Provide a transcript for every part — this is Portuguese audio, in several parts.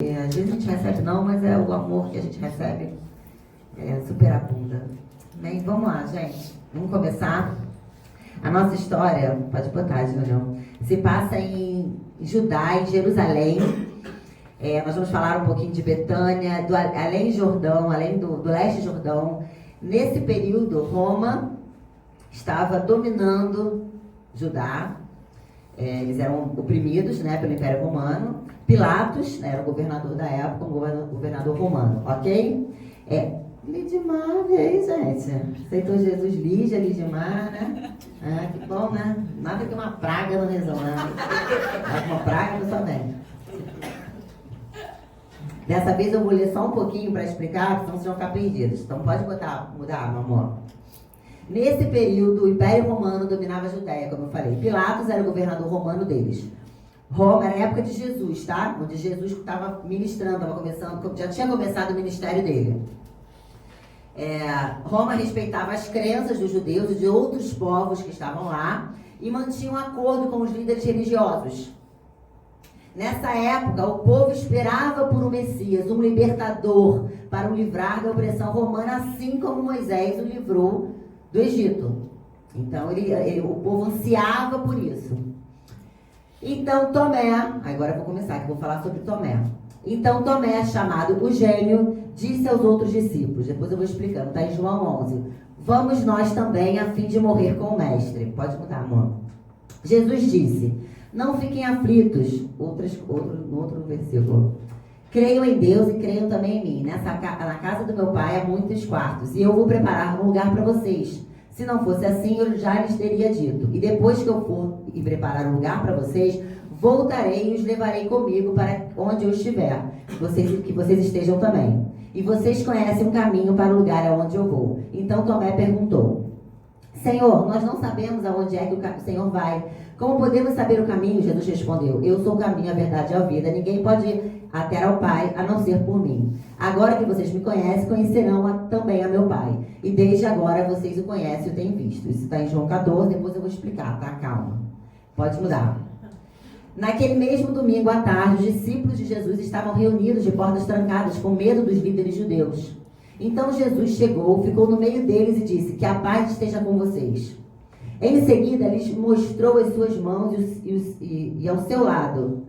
Às vezes a gente recebe não, mas é o amor que a gente recebe superabunda. Bem, vamos lá, gente. Vamos começar. A nossa história, pode botar, Júnior, se passa em Judá, em Jerusalém. Nós vamos falar um pouquinho de Betânia, além Jordão, além do leste Jordão. Nesse período, Roma estava dominando Judá. Eles eram oprimidos, né, pelo Império Romano. Pilatos, né, era o governador da época, um governador romano, ok? Lidimar, e aí, gente? Aceitou Jesus, Lidimar, né? Que bom, né? Nada que uma praga não resolve, né? Uma praga não só vem. Dessa vez eu vou ler só um pouquinho para explicar, senão vocês vão ficar perdidos. Então pode mudar, meu amor. Nesse período, o Império Romano dominava a Judéia, como eu falei. Pilatos era o governador romano deles. Roma era a época de Jesus, tá? Onde Jesus estava ministrando, já tinha começado o ministério dele. Roma respeitava as crenças dos judeus e de outros povos que estavam lá e mantinha um acordo com os líderes religiosos. Nessa época, o povo esperava por um Messias, um libertador, para o livrar da opressão romana, assim como Moisés o livrou do Egito. Então, o povo ansiava por isso. Então, Tomé, agora eu vou começar, que eu vou falar sobre Tomé. Então, Tomé, chamado o Gêmeo, disse aos outros discípulos, depois eu vou explicando, está em João 11, vamos nós também a fim de morrer com o mestre. Pode mudar, amor. Jesus disse, não fiquem aflitos, no outro versículo. Creiam em Deus e creiam também em mim. Na casa do meu pai há muitos quartos, e eu vou preparar um lugar para vocês. Se não fosse assim, eu já lhes teria dito. E depois que eu for e preparar um lugar para vocês, voltarei e os levarei comigo para onde eu estiver, que vocês estejam também. E vocês conhecem o caminho para o lugar aonde eu vou. Então Tomé perguntou, Senhor, nós não sabemos aonde é que o Senhor vai. Como podemos saber o caminho? Jesus respondeu, eu sou o caminho, a verdade e a vida. Ninguém pode ir até ao Pai, a não ser por mim. Agora que vocês me conhecem, conhecerão também a meu Pai. E desde agora vocês o conhecem e o têm visto. Isso está em João 14, depois eu vou explicar, tá? Calma. Pode mudar. Naquele mesmo domingo à tarde, os discípulos de Jesus estavam reunidos de portas trancadas, com medo dos líderes judeus. Então Jesus chegou, ficou no meio deles e disse, que a paz esteja com vocês. Em seguida, lhes mostrou as suas mãos e ao seu lado,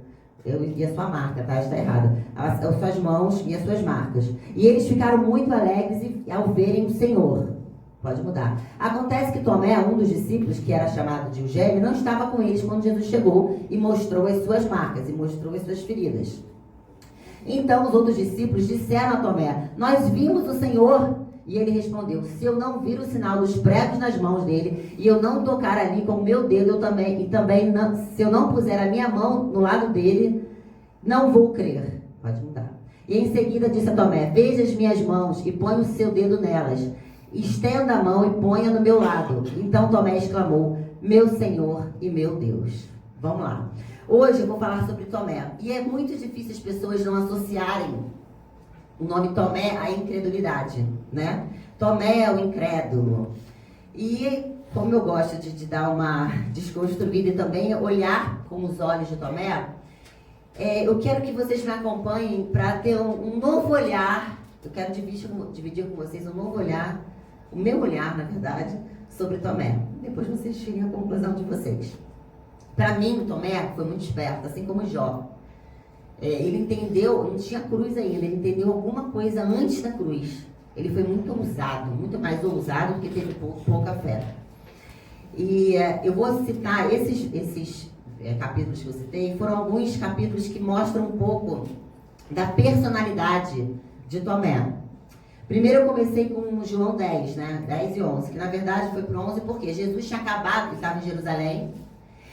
e a sua marca, tá? Está errada. As suas mãos e as suas marcas. E eles ficaram muito alegres ao verem o Senhor. Pode mudar. Acontece que Tomé, um dos discípulos, que era chamado de o Gêmeo, não estava com eles quando Jesus chegou e mostrou as suas marcas e mostrou as suas feridas. Então os outros discípulos disseram a Tomé, nós vimos o Senhor. E ele respondeu, se eu não vir o sinal dos pregos nas mãos dele, e eu não tocar ali com o meu dedo, se eu não puser a minha mão no lado dele, não vou crer. Pode mudar. E em seguida disse a Tomé, veja as minhas mãos e põe o seu dedo nelas. Estenda a mão e ponha no meu lado. Então Tomé exclamou, meu Senhor e meu Deus. Vamos lá. Hoje eu vou falar sobre Tomé. E é muito difícil as pessoas não associarem o nome Tomé à incredulidade, né? Tomé é o incrédulo. E como eu gosto de dar uma desconstruída e também olhar com os olhos de Tomé, eu quero que vocês me acompanhem para ter um novo olhar. Eu quero dividir com vocês um novo olhar, o meu olhar, na verdade, sobre Tomé. Depois vocês tirem a conclusão de vocês. Para mim, Tomé foi muito esperto, assim como Jó. Ele entendeu, não tinha cruz ainda, ele entendeu alguma coisa antes da cruz. Ele foi muito ousado, muito mais ousado do que teve pouca fé. E eu vou citar esses capítulos que eu citei, foram alguns capítulos que mostram um pouco da personalidade de Tomé. Primeiro eu comecei com João 10, né? 10 e 11, que na verdade foi para 11 porque Jesus tinha acabado, ele estava em Jerusalém,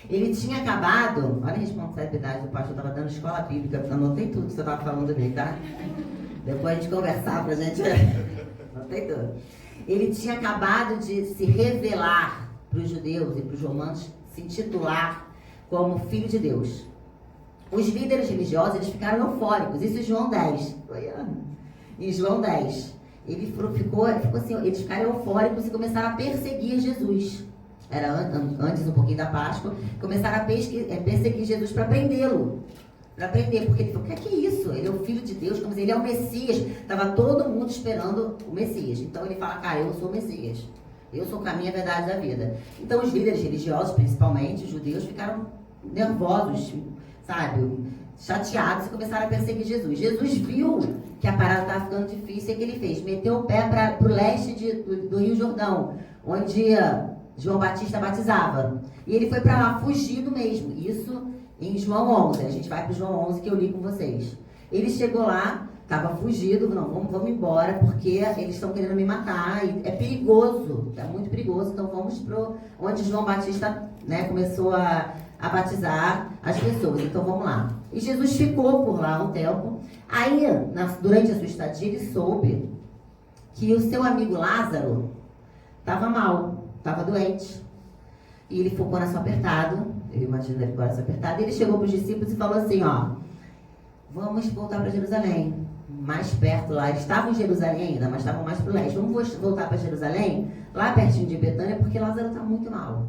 ele tinha acabado, olha a responsabilidade do pastor, eu estava dando escola bíblica, anotei tudo que você estava falando dele, tá? Depois a gente conversar pra gente, anotei tudo. Ele tinha acabado de se revelar para os judeus e para os romanos, se intitular como Filho de Deus. Os líderes religiosos, eles ficaram eufóricos, isso em João 10. Em João 10, ele ficou assim, eles ficaram eufóricos e começaram a perseguir Jesus. Era antes um pouquinho da Páscoa, começaram a perseguir Jesus para prendê-lo. para aprender, porque ele falou, o que é isso? Ele é o Filho de Deus, como ele é o Messias. Estava todo mundo esperando o Messias. Então ele fala, cara, eu sou o Messias. Eu sou o caminho, a verdade da vida. Então os líderes religiosos, principalmente os judeus, ficaram nervosos, sabe, chateados e começaram a perseguir Jesus. Jesus viu que a parada estava ficando difícil e o que ele fez? Meteu o pé para o leste do Rio Jordão, onde João Batista batizava. E ele foi para lá, fugido mesmo. Isso em João 11. A gente vai para João 11 que eu li com vocês. Ele chegou lá, estava fugido, não, vamos embora, porque eles estão querendo me matar, e é perigoso, é muito perigoso, então vamos para onde João Batista, né, começou a batizar as pessoas, então vamos lá. E Jesus ficou por lá um tempo. Aí, durante a sua estadia, ele soube que o seu amigo Lázaro estava mal, estava doente. E ele ficou com o coração apertado, eu imagino ele com o coração apertado, e ele chegou para os discípulos e falou assim, ó, vamos voltar para Jerusalém. Mais perto lá, eles estavam em Jerusalém ainda, mas estavam mais para o leste. Vamos voltar para Jerusalém, lá pertinho de Betânia, porque Lázaro está muito mal.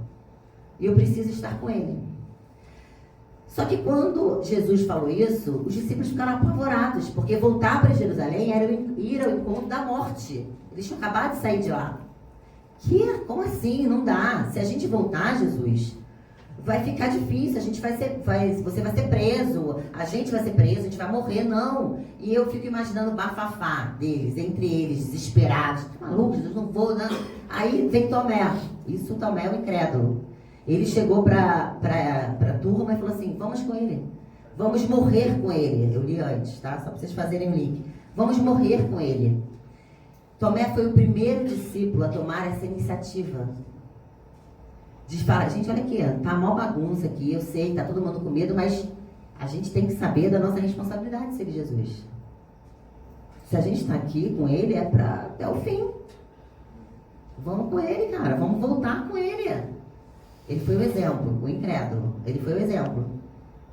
E eu preciso estar com ele. Só que quando Jesus falou isso, os discípulos ficaram apavorados, porque voltar para Jerusalém era ir ao encontro da morte. Eles tinham acabado de sair de lá. Como assim? Não dá. Se a gente voltar, Jesus, vai ficar difícil, você vai ser preso, a gente vai ser preso, a gente vai morrer, não. E eu fico imaginando o bafafá deles, entre eles, desesperados. Tá maluco, Jesus, não vou, não. Aí vem Tomé, isso Tomé é o incrédulo. Ele chegou para a turma e falou assim, vamos com ele, vamos morrer com ele. Eu li antes, tá? Só para vocês fazerem o link. Vamos morrer com ele. Tomé foi o primeiro discípulo a tomar essa iniciativa. De falar, gente, olha aqui, tá uma bagunça aqui, eu sei, tá todo mundo com medo, mas a gente tem que saber da nossa responsabilidade de ser Jesus. Se a gente está aqui com ele, é para até o fim. Vamos com ele, cara, vamos voltar com ele. Ele foi o exemplo, o incrédulo, ele foi o exemplo.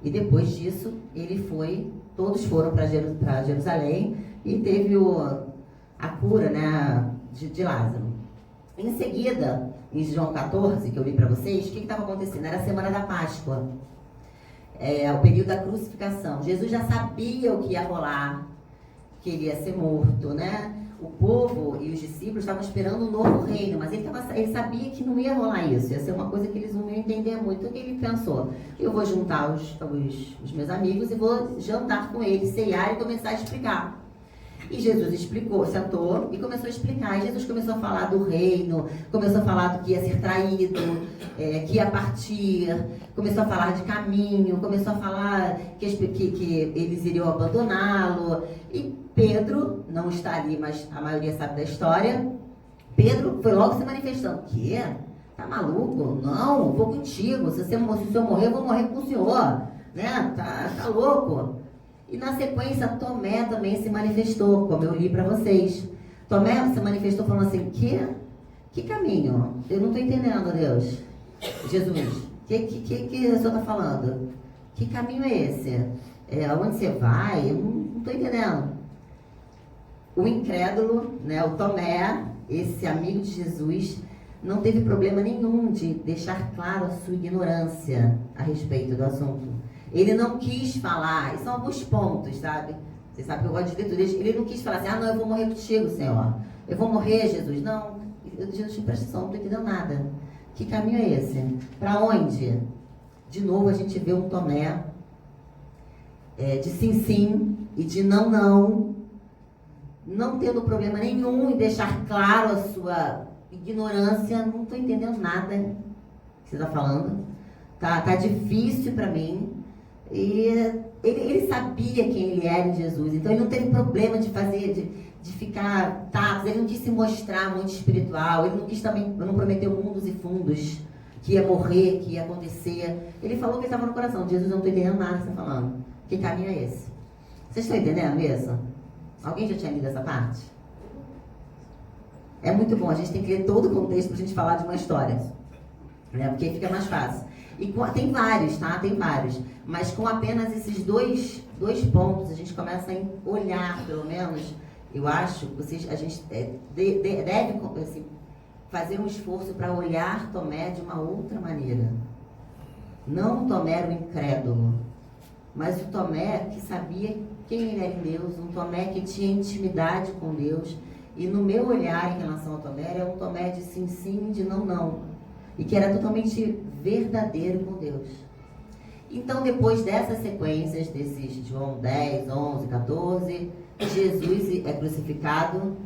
E depois disso, todos foram para Jerusalém e teve a cura, né, de Lázaro. Em seguida, em João 14, que eu li para vocês, o que estava acontecendo? Era a semana da Páscoa, o período da crucificação. Jesus já sabia o que ia rolar, que ele ia ser morto, né? O povo e os discípulos estavam esperando um novo reino, mas ele sabia que não ia rolar isso, ia ser uma coisa que eles não iam entender muito. O que ele pensou? Eu vou juntar os meus amigos e vou jantar com eles, ceiar e começar a explicar. E Jesus explicou, sentou e começou a explicar. E Jesus começou a falar do reino, começou a falar do que ia ser traído, que ia partir, começou a falar de caminho, começou a falar que eles iriam abandoná-lo. E Pedro, não está ali, mas a maioria sabe da história, Pedro foi logo se manifestando. O quê? Tá maluco? Não, vou contigo. Se o senhor morrer, eu vou morrer com o senhor. Né? Tá louco? E na sequência, Tomé também se manifestou, como eu li para vocês. Tomé se manifestou falando assim, que caminho? Eu não estou entendendo, Deus. Jesus, o que o senhor está falando? Que caminho é esse? Aonde você vai? Eu não estou entendendo. O incrédulo, né, o Tomé, esse amigo de Jesus, não teve problema nenhum de deixar claro a sua ignorância a respeito do assunto. Ele não quis falar, e são alguns pontos, sabe? Você sabe que eu gosto de ler tudo. Ele não quis falar assim, não, eu vou morrer contigo, Senhor. Eu vou morrer, Jesus. Não, Jesus, presta atenção, não estou entendendo nada. Que caminho é esse? Para onde? De novo, a gente vê um Tomé de sim e de não tendo problema nenhum em deixar claro a sua ignorância. Não estou entendendo nada que você está falando. Tá difícil para mim. E ele sabia quem ele era em Jesus, então ele não teve problema de ficar tato, ele não quis se mostrar muito espiritual, ele não quis também, não prometeu mundos e fundos, que ia morrer, que ia acontecer. Ele falou que estava no coração, Jesus, eu não estou entendendo nada que você está falando. Que caminho é esse? Vocês estão entendendo isso? Alguém já tinha lido essa parte? É muito bom, a gente tem que ler todo o contexto para a gente falar de uma história, né? Porque fica mais fácil. E tem vários, tá? Tem vários. Mas com apenas esses dois pontos, a gente começa a olhar, pelo menos, eu acho, a gente deve assim, fazer um esforço para olhar Tomé de uma outra maneira. Não Tomé o incrédulo, mas o Tomé que sabia quem ele era em Deus, um Tomé que tinha intimidade com Deus. E no meu olhar em relação ao Tomé, era um Tomé de sim, sim, de não, não. E que era totalmente verdadeiro com Deus. Então, depois dessas sequências, desses João 10, 11, 14, Jesus é crucificado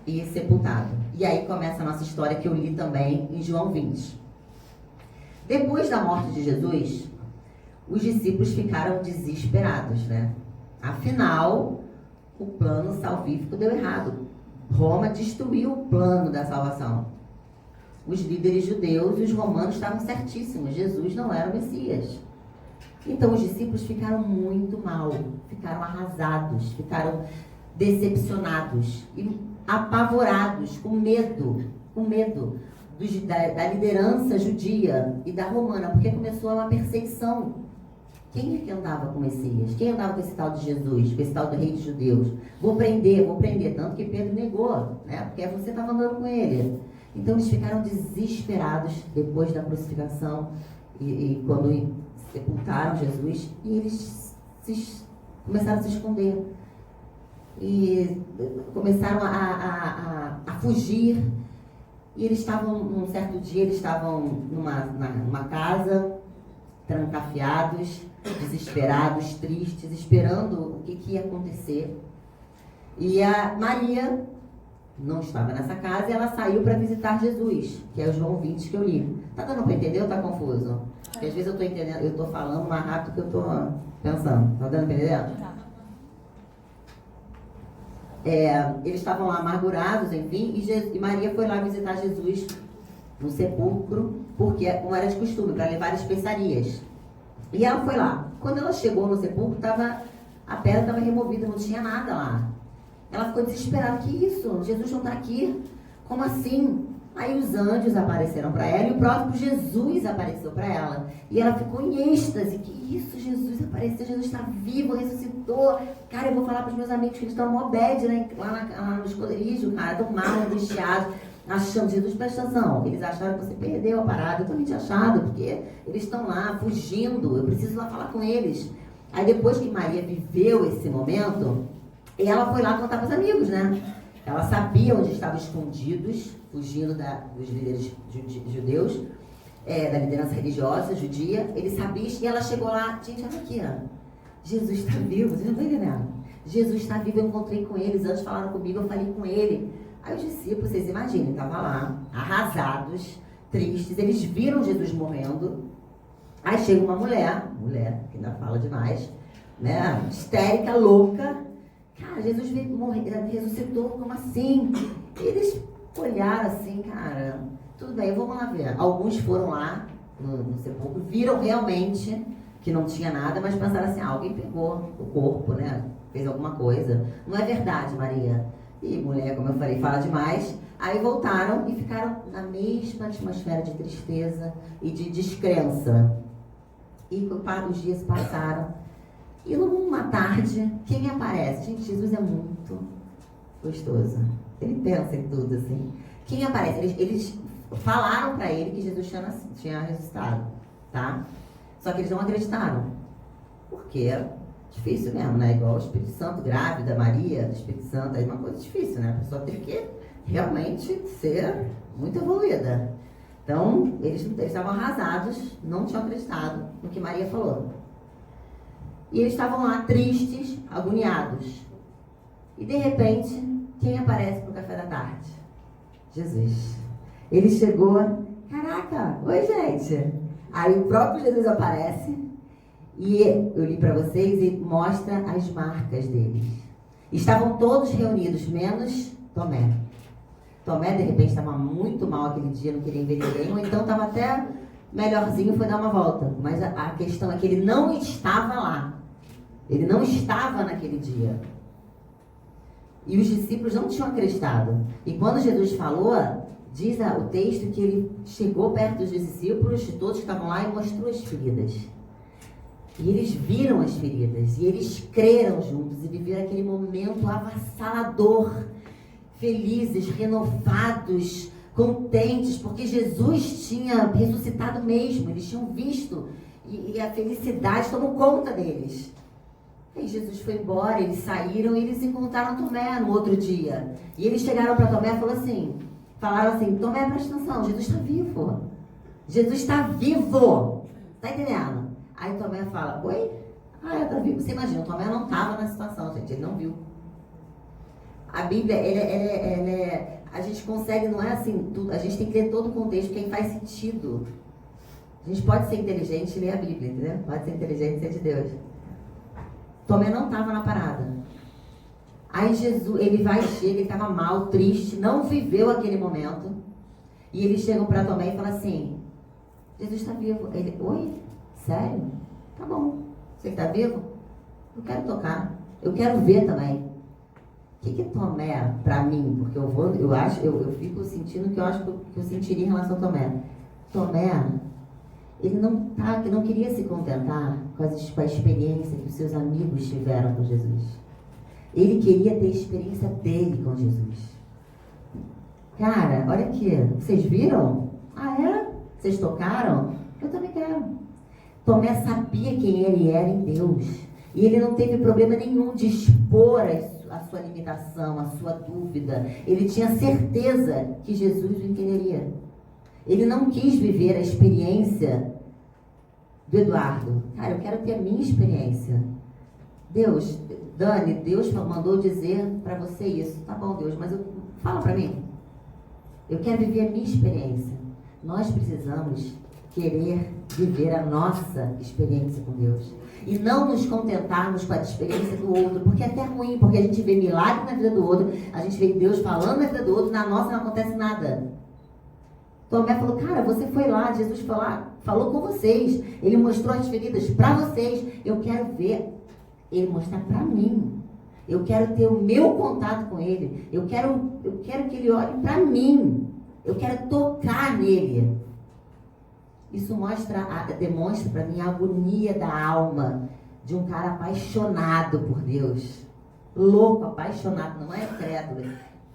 e sepultado. E aí começa a nossa história que eu li também em João 20. Depois da morte de Jesus, os discípulos ficaram desesperados, né? Afinal, o plano salvífico deu errado. Roma destruiu o plano da salvação. Os líderes judeus e os romanos estavam certíssimos. Jesus não era o Messias. Então os discípulos ficaram muito mal, ficaram arrasados, ficaram decepcionados e apavorados, com medo da liderança judia e da romana, porque começou uma perseguição. Quem é que andava com o Messias? Quem andava com esse tal de Jesus, com esse tal do rei dos judeus? Vou prender. Tanto que Pedro negou, né? Porque você estava andando com ele. Então eles ficaram desesperados depois da crucificação e quando sepultaram Jesus, e eles começaram a se esconder. E começaram a fugir. E eles estavam, num certo dia, numa casa, trancafiados, desesperados, tristes, esperando o que ia acontecer. E a Maria não estava nessa casa e ela saiu para visitar Jesus, que é o João 20 que eu li. Tá dando para entender ou tá confuso? Porque às vezes eu tô entendendo, eu tô falando mais rápido que eu tô pensando. Tá dando para entender? Eles estavam lá amargurados, enfim, e Maria foi lá visitar Jesus no sepulcro, porque como era de costume, para levar especiarias. E ela foi lá. Quando ela chegou no sepulcro, a pedra estava removida, não tinha nada lá. Ela ficou desesperada. Que isso? Jesus não está aqui. Como assim? Aí os anjos apareceram para ela e o próprio Jesus apareceu para ela. E ela ficou em êxtase. Que isso? Jesus apareceu, Jesus está vivo, ressuscitou. Cara, eu vou falar para os meus amigos que eles estão no bad, né? Lá no esconderijo, cara, estão mal, angustiados. Achando, Jesus, presta atenção. Eles acharam que você perdeu a parada. Eu também tinha achado, porque eles estão lá fugindo. Eu preciso ir lá falar com eles. Aí depois que Maria viveu esse momento, ela foi lá contar para os amigos, né? Ela sabia onde estavam escondidos, fugindo dos líderes judeus, da liderança religiosa judia. Ele sabia, e ela chegou lá. Gente, olha aqui, ó. Jesus está vivo. Vocês não estão entendendo? Jesus está vivo, eu encontrei com eles. Antes falaram comigo, eu falei com ele. Aí os discípulos, vocês imaginem, estavam lá, arrasados, tristes. Eles viram Jesus morrendo. Aí chega uma mulher, que ainda fala demais, né? Histérica, louca. Cara, Jesus veio morrer, ressuscitou, como assim? E eles olharam assim, cara, tudo bem, vamos lá ver. Alguns foram lá no sepulcro, viram realmente que não tinha nada, mas pensaram assim, alguém pegou o corpo, né? Fez alguma coisa. Não é verdade, Maria. E mulher, como eu falei, fala demais. Aí voltaram e ficaram na mesma atmosfera de tristeza e de descrença. E os dias passaram. E numa tarde, quem aparece? Gente, Jesus é muito gostoso. Ele pensa em tudo, assim. Quem aparece? Eles falaram para ele que Jesus tinha ressuscitado, tá? Só que eles não acreditaram. Porque é difícil mesmo, né? Igual o Espírito Santo, grávida, Maria, do Espírito Santo, é uma coisa difícil, né? A pessoa teve que realmente ser muito evoluída. Então, eles estavam arrasados, não tinham acreditado no que Maria falou. E eles estavam lá tristes, agoniados. E de repente, quem aparece para o café da tarde? Jesus. Ele chegou, caraca, oi gente. Aí o próprio Jesus aparece e eu li para vocês e mostra as marcas deles. Estavam todos reunidos, menos Tomé. Tomé, de repente, estava muito mal aquele dia, não queria ver ninguém, ou então estava até melhorzinho, foi dar uma volta. Mas a questão é que ele não estava lá. Ele não estava naquele dia. E os discípulos não tinham acreditado. E quando Jesus falou, diz o texto que ele chegou perto dos discípulos, de todos que estavam lá, e mostrou as feridas. E eles viram as feridas. E eles creram juntos e viveram aquele momento avassalador. Felizes, renovados, contentes, porque Jesus tinha ressuscitado mesmo. Eles tinham visto. e a felicidade tomou conta deles. Aí Jesus foi embora, eles saíram e eles encontraram Tomé no outro dia. E eles chegaram para Tomé e falaram assim, Tomé, presta atenção, Jesus está vivo. Jesus está vivo. Tá entendendo? Aí Tomé fala, oi? Tá vivo. Você imagina, Tomé não estava na situação, gente, ele não viu. A Bíblia, a gente consegue, não é assim, tudo, a gente tem que ler todo o contexto, porque aí faz sentido. A gente pode ser inteligente e ler a Bíblia, entendeu? Pode ser inteligente e ser de Deus. Tomé não estava na parada. Aí Jesus, ele chega, ele estava mal, triste, não viveu aquele momento. E eles chegam para Tomé e falam assim, Jesus está vivo. Ele, oi? Sério? Tá bom. Você está vivo? Eu quero tocar. Eu quero ver também. O que Tomé, para mim, porque eu fico sentindo que eu acho que eu sentiria em relação a Tomé. Tomé, ele não queria se contentar com a experiência que os seus amigos tiveram com Jesus. Ele queria ter a experiência dele com Jesus. Cara, olha aqui, vocês viram? Ah, é? Vocês tocaram? Eu também quero. Tomé sabia quem ele era em Deus. E ele não teve problema nenhum de expor a sua limitação, a sua dúvida. Ele tinha certeza que Jesus o entenderia. Ele não quis viver a experiência do Eduardo. Cara, eu quero ter a minha experiência. Deus mandou dizer para você isso. Tá bom, Deus, mas fala para mim. Eu quero viver a minha experiência. Nós precisamos querer viver a nossa experiência com Deus. E não nos contentarmos com a experiência do outro, porque é até ruim, porque a gente vê milagre na vida do outro, a gente vê Deus falando na vida do outro, na nossa não acontece nada. Tomé falou, cara, você foi lá, Jesus foi lá, falou com vocês, ele mostrou as feridas para vocês, eu quero ver ele mostrar para mim. Eu quero ter o meu contato com ele, eu quero que ele olhe para mim, eu quero tocar nele. Isso demonstra para mim a agonia da alma de um cara apaixonado por Deus. Louco, apaixonado, não é crédulo.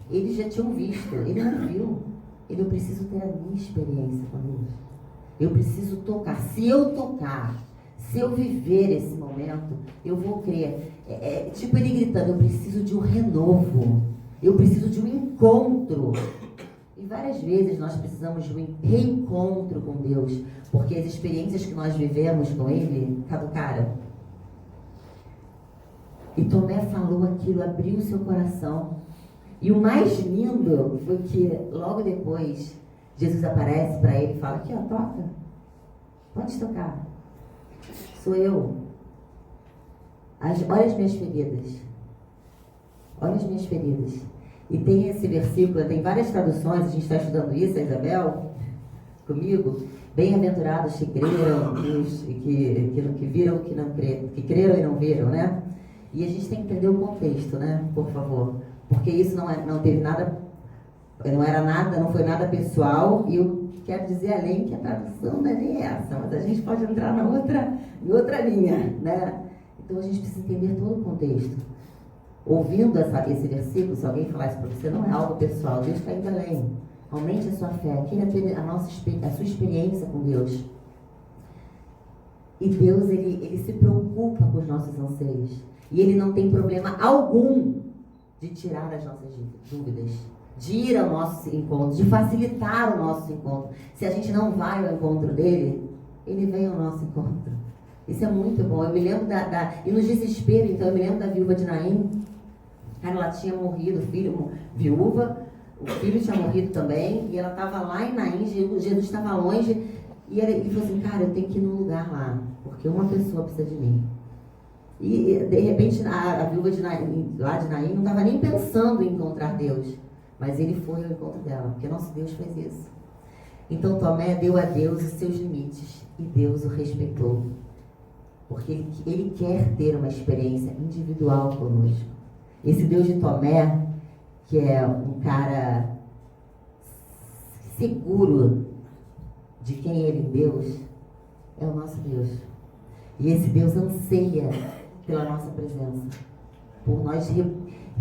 Eles já tinham visto, ele não viu. Eu preciso ter a minha experiência com Deus. Eu preciso tocar. Se eu tocar, se eu viver esse momento, eu vou crer. Tipo ele gritando, eu preciso de um renovo. Eu preciso de um encontro. E várias vezes nós precisamos de um reencontro com Deus, porque as experiências que nós vivemos com Ele caducaram. E Tomé falou aquilo, abriu o seu coração. E o mais lindo foi que logo depois Jesus aparece para ele e fala, aqui ó, toca, pode tocar. Sou eu. Olha as minhas feridas. Olha as minhas feridas. E tem esse versículo, tem várias traduções, a gente está estudando isso, a Isabel, comigo. Bem-aventurados que creram, que viram, que creram e não viram, né? E a gente tem que entender o contexto, né? Por favor. Porque isso não teve nada, não foi nada pessoal, e eu quero dizer além que a tradução não é nem essa, mas a gente pode entrar em outra linha, né? Então a gente precisa entender todo o contexto. Ouvindo esse versículo, se alguém falar isso para você, não é algo pessoal, Deus está indo além. Aumente a sua fé, queira ter a sua experiência com Deus. E Deus, ele se preocupa com os nossos anseios. E Ele não tem problema algum de tirar as nossas dúvidas, de ir ao nosso encontro, de facilitar o nosso encontro. Se a gente não vai ao encontro dele, Ele vem ao nosso encontro. Isso é muito bom. Eu me lembro e no desespero, então, eu me lembro da viúva de Naim. Cara, ela tinha morrido, viúva, o filho tinha morrido também, e ela estava lá em Naim, Jesus estava longe, e ele falou assim, cara, eu tenho que ir num lugar lá, porque uma pessoa precisa de mim. E de repente a viúva lá de Naim não estava nem pensando em encontrar Deus, mas ele foi ao encontro dela, porque nosso Deus fez isso. Então Tomé deu a Deus os seus limites, e Deus o respeitou, porque ele quer ter uma experiência individual conosco. Esse Deus de Tomé, que é um cara seguro de quem ele é Deus, é o nosso Deus. E esse Deus anseia pela nossa presença, por nós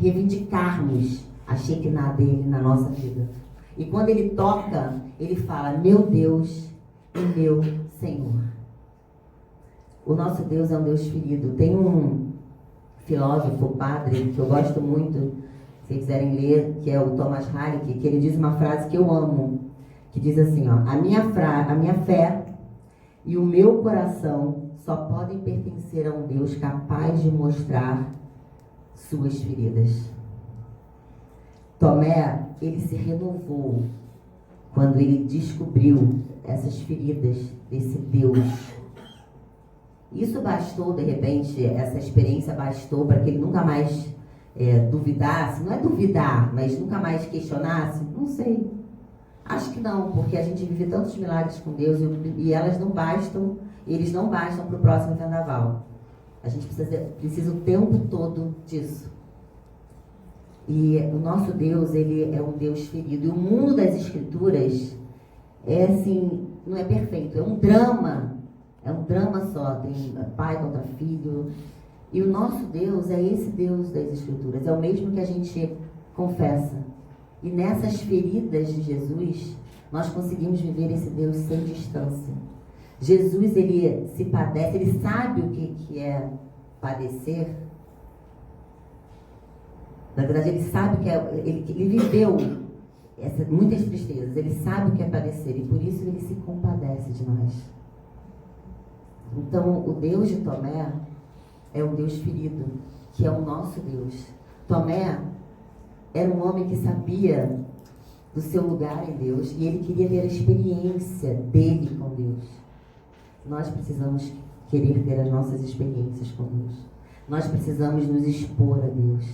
reivindicarmos a Shekinah dele na nossa vida. E quando ele toca, ele fala, meu Deus e meu Senhor. O nosso Deus é um Deus ferido. Tem um filósofo, padre, que eu gosto muito, se quiserem ler, que é o Thomas Hardy, que ele diz uma frase que eu amo, que diz assim, ó: a minha fé e o meu coração só podem pertencer a um Deus capaz de mostrar suas feridas. Tomé, ele se renovou quando ele descobriu essas feridas desse Deus. Isso bastou, de repente, essa experiência bastou para que ele nunca mais duvidasse, não é duvidar, mas nunca mais questionasse? Não sei. Acho que não, porque a gente vive tantos milagres com Deus e eles não bastam para o próximo vendaval. A gente precisa o tempo todo disso. E o nosso Deus, ele é um Deus ferido. E o mundo das Escrituras é assim, não é perfeito, é um drama só, tem pai contra filho. E o nosso Deus é esse Deus das Escrituras, é o mesmo que a gente confessa. E nessas feridas de Jesus, nós conseguimos viver esse Deus sem distância. Jesus, ele se padece, ele sabe o que é padecer. Na verdade, ele sabe que ele viveu muitas tristezas, ele sabe o que é padecer, e por isso ele se compadece de nós. Então, o Deus de Tomé é um Deus ferido, que é o nosso Deus. Tomé era um homem que sabia do seu lugar em Deus, e ele queria ter a experiência dele com Deus. Nós precisamos querer ter as nossas experiências com Deus. Nós precisamos nos expor a Deus,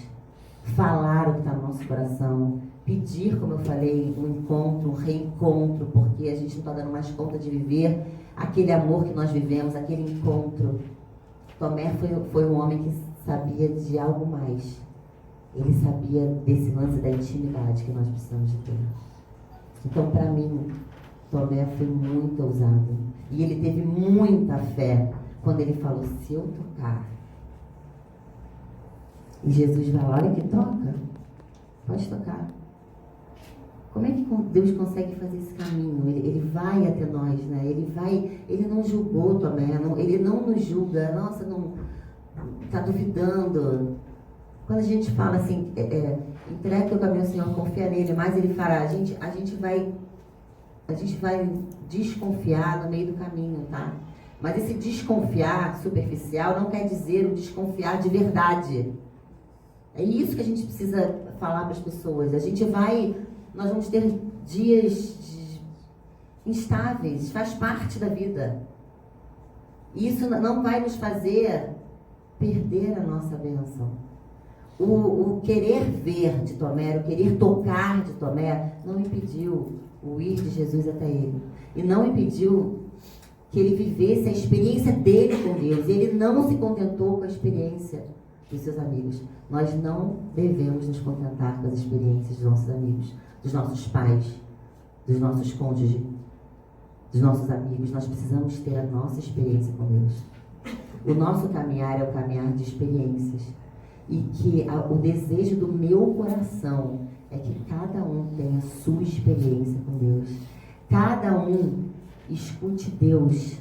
falar o que está no nosso coração, pedir, como eu falei, um encontro, um reencontro, porque a gente não está dando mais conta de viver aquele amor que nós vivemos, aquele encontro. Tomé foi um homem que sabia de algo mais. Ele sabia desse lance da intimidade que nós precisamos de ter. Então, para mim, Tomé foi muito ousado. E ele teve muita fé quando ele falou: se eu tocar. E Jesus vai lá, olha que toca. Pode tocar. Como é que Deus consegue fazer esse caminho? Ele vai até nós, né? Ele não julgou Tomé, ele não nos julga. Nossa, não está duvidando. Quando a gente fala assim, entrega o caminho ao Senhor, confia nele, mas ele fará. A gente vai desconfiar no meio do caminho, tá? Mas esse desconfiar superficial não quer dizer o desconfiar de verdade. É isso que a gente precisa falar para as pessoas. Nós vamos ter dias instáveis, faz parte da vida. E isso não vai nos fazer perder a nossa bênção. O querer ver de Tomé, o querer tocar de Tomé, não impediu o ir de Jesus até ele. E não impediu que ele vivesse a experiência dele com Deus. Ele não se contentou com a experiência dos seus amigos. Nós não devemos nos contentar com as experiências dos nossos amigos, dos nossos pais, dos nossos cônjuges, dos nossos amigos. Nós precisamos ter a nossa experiência com Deus. O nosso caminhar é o caminhar de experiências. E que o desejo do meu coração é que cada um tenha a sua experiência com Deus. Cada um escute Deus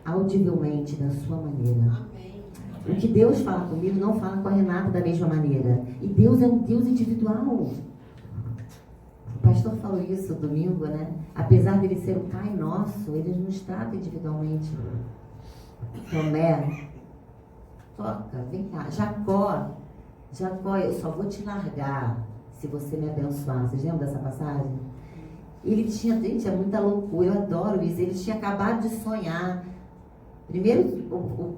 audivelmente da sua maneira. Amém. O que Deus fala comigo não fala com a Renata da mesma maneira. E Deus é um Deus individual. O pastor falou isso domingo, né? Apesar dele ser o Pai nosso, ele nos trata individualmente. Tomé, toca, vem cá. Jacó, eu só vou te largar se você me abençoar. Vocês lembram dessa passagem? Ele tinha, gente, é muita loucura, eu adoro isso. Ele tinha acabado de sonhar. Primeiro,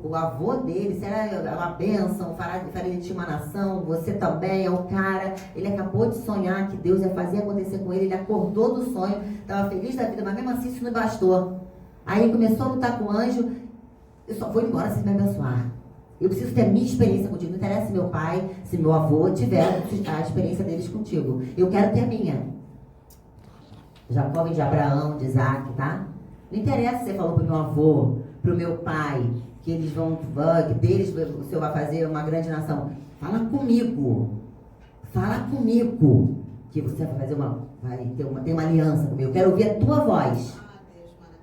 o avô dele, será uma bênção, faria de uma nação, você também é o cara. Ele acabou de sonhar que Deus ia fazer acontecer com ele, ele acordou do sonho, estava feliz da vida, mas mesmo assim isso não bastou. Aí ele começou a lutar com o anjo: eu só vou embora se me abençoar. Eu preciso ter a minha experiência contigo. Não interessa se meu pai, se meu avô tiver a experiência deles contigo. Eu quero ter a minha. Jacó vem de Abraão, de Isaac, tá? Não interessa se você falou pro meu avô, pro meu pai, que eles que deles o Senhor vai fazer uma grande nação. Fala comigo. Que você vai fazer tem uma aliança comigo. Eu quero ouvir a tua voz.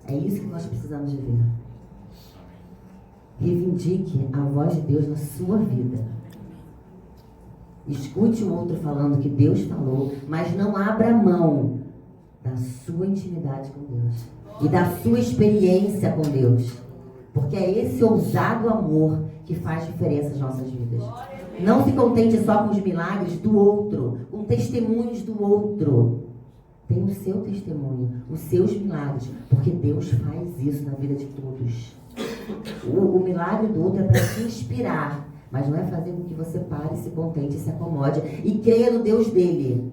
É isso que nós precisamos de ver. Reivindique a voz de Deus na sua vida. Escute um outro falando que Deus falou, mas não abra mão da sua intimidade com Deus e da sua experiência com Deus. Porque é esse ousado amor que faz diferença nas nossas vidas. Não se contente só com os milagres do outro, com testemunhos do outro. Tem o seu testemunho, os seus milagres, porque Deus faz isso na vida de todos. O milagre do outro é para te inspirar, mas não é fazer com que você pare, se contente, se acomode e creia no Deus dele.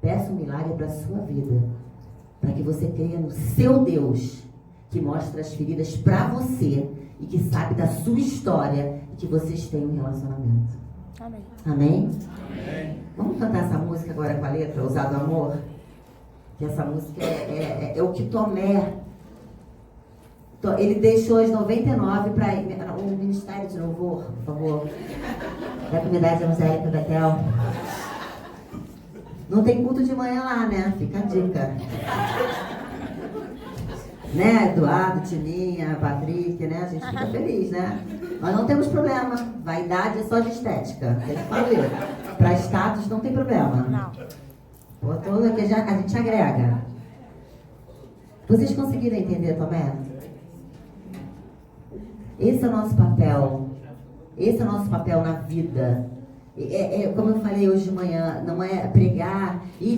Peça um milagre para a sua vida, para que você creia no seu Deus, que mostra as feridas para você e que sabe da sua história e que vocês têm um relacionamento. Amém. Amém? Amém. Vamos cantar essa música agora com a letra, Ousado Amor? Que essa música é o que Tomé, ele deixou as 99 para o Ministério de Louvor, por favor, da Comunidade Evangélica Betel. Não tem culto de manhã lá, né? Fica a dica. Né, Eduardo, Tininha, Patrick, né? A gente fica feliz, né? Nós não temos problema. Vaidade é só de estética. Eu falei. Para status não tem problema. Não. Todo que a gente agrega. Vocês conseguiram entender, Tomé? Esse é o nosso papel. Esse é o nosso papel na vida. Como eu falei hoje de manhã, não é pregar e